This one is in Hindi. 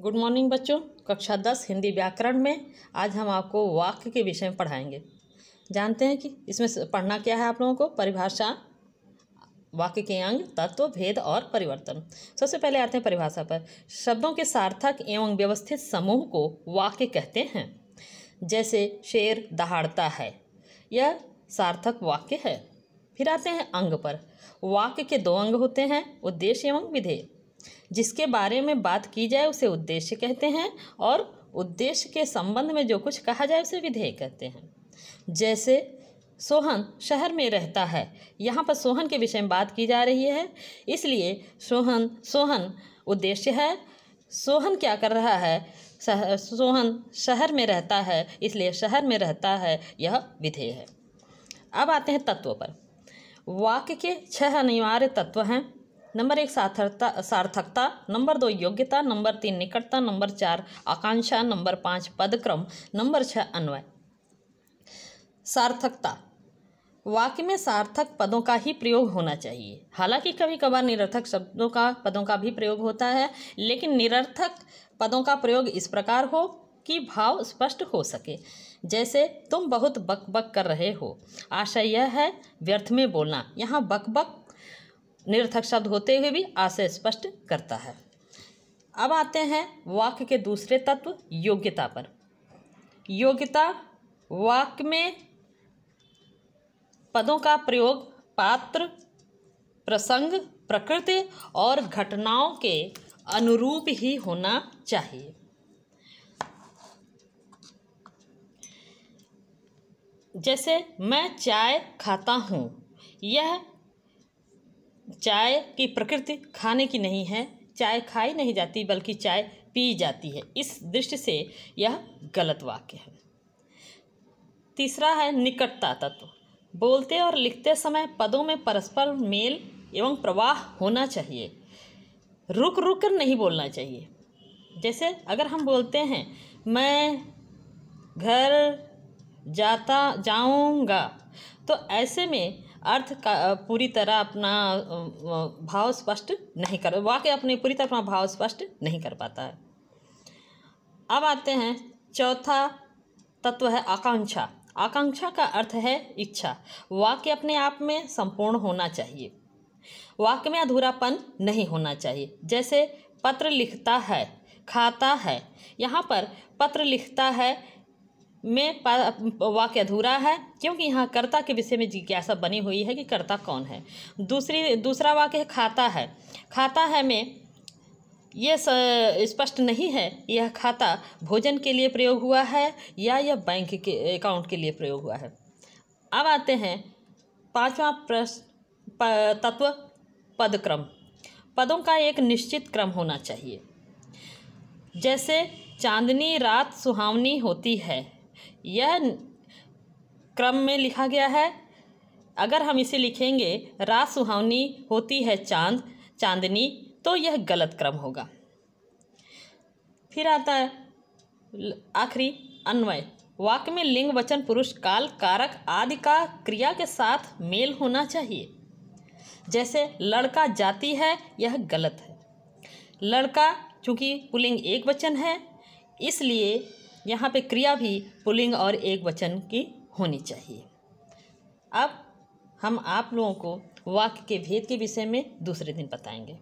गुड मॉर्निंग बच्चों। कक्षा 10 हिंदी व्याकरण में आज हम आपको वाक्य के विषय में पढ़ाएंगे। जानते हैं कि इसमें पढ़ना क्या है आप लोगों को? परिभाषा, वाक्य के अंग, तत्व, भेद और परिवर्तन। सबसे पहले आते हैं परिभाषा पर। शब्दों के सार्थक एवं व्यवस्थित समूह को वाक्य कहते हैं। जैसे शेर दहाड़ता है, यह सार्थक वाक्य है। फिर आते हैं अंग पर। वाक्य के दो अंग होते हैं, उद्देश्य एवं विधेय। जिसके बारे में बात की जाए उसे उद्देश्य कहते हैं और उद्देश्य के संबंध में जो कुछ कहा जाए उसे विधेय कहते हैं। जैसे सोहन शहर में रहता है, यहाँ पर सोहन के विषय में बात की जा रही है, इसलिए सोहन उद्देश्य है। सोहन क्या कर रहा है? सोहन शहर में रहता है, इसलिए शहर में रहता है, यह विधेय है। अब आते हैं तत्व पर। वाक्य के 6 अनिवार्य तत्व हैं। नंबर 1 सार्थकता, नंबर 2 योग्यता, नंबर 3 निकटता, नंबर 4 आकांक्षा, नंबर 5 पदक्रम, नंबर 6 अन्वय। सार्थकता। वाक्य में सार्थक पदों का ही प्रयोग होना चाहिए। हालांकि कभी कभार निरर्थक पदों का भी प्रयोग होता है, लेकिन निरर्थक पदों का प्रयोग इस प्रकार हो कि भाव स्पष्ट हो सके। जैसे तुम बहुत बकबक कर रहे हो, आशय यह है व्यर्थ में बोलना। यहाँ बकबक निरर्थक शब्द होते हुए भी आशय स्पष्ट करता है। अब आते हैं वाक्य के दूसरे तत्व योग्यता पर। योग्यता वाक्य में पदों का प्रयोग पात्र, प्रसंग, प्रकृति और घटनाओं के अनुरूप ही होना चाहिए। जैसे मैं चाय खाता हूँ, यह चाय की प्रकृति खाने की नहीं है, चाय खाई नहीं जाती बल्कि चाय पी जाती है। इस दृष्टि से यह गलत वाक्य है। तीसरा है निकटता तत्व। बोलते और लिखते समय पदों में परस्पर मेल एवं प्रवाह होना चाहिए। रुक रुक कर नहीं बोलना चाहिए। जैसे अगर हम बोलते हैं मैं घर जाऊंगा, तो ऐसे में अर्थ का पूरी तरह अपना भाव स्पष्ट नहीं कर, वाक्य अपनी पूरी तरह अपना भाव स्पष्ट नहीं कर पाता है। अब आते हैं चौथा तत्व है आकांक्षा। आकांक्षा का अर्थ है इच्छा। वाक्य अपने आप में संपूर्ण होना चाहिए। वाक्य में अधूरापन नहीं होना चाहिए। जैसे पत्र लिखता है, खाता है, यहाँ पर पत्र लिखता है में वाक्य अधूरा है, क्योंकि यहाँ कर्ता के विषय में जिज्ञासा बनी हुई है कि कर्ता कौन है। दूसरा वाक्य है खाता है। खाता है में यह स्पष्ट नहीं है यह खाता भोजन के लिए प्रयोग हुआ है या यह बैंक के अकाउंट के लिए प्रयोग हुआ है। अब आते हैं 5वां तत्व पदक्रम। पदों का एक निश्चित क्रम होना चाहिए। जैसे चांदनी रात सुहावनी होती है, यह क्रम में लिखा गया है। अगर हम इसे लिखेंगे रात सुहावनी होती है चांदनी, तो यह गलत क्रम होगा। फिर आता है आखिरी अन्वय। वाक्य में लिंग, वचन, पुरुष, काल, कारक आदि का क्रिया के साथ मेल होना चाहिए। जैसे लड़का जाती है, यह गलत है। लड़का चूंकि पुल्लिंग एक वचन है, इसलिए यहाँ पे क्रिया भी पुल्लिंग और एक वचन की होनी चाहिए। अब हम आप लोगों को वाक्य के भेद के विषय में दूसरे दिन बताएंगे।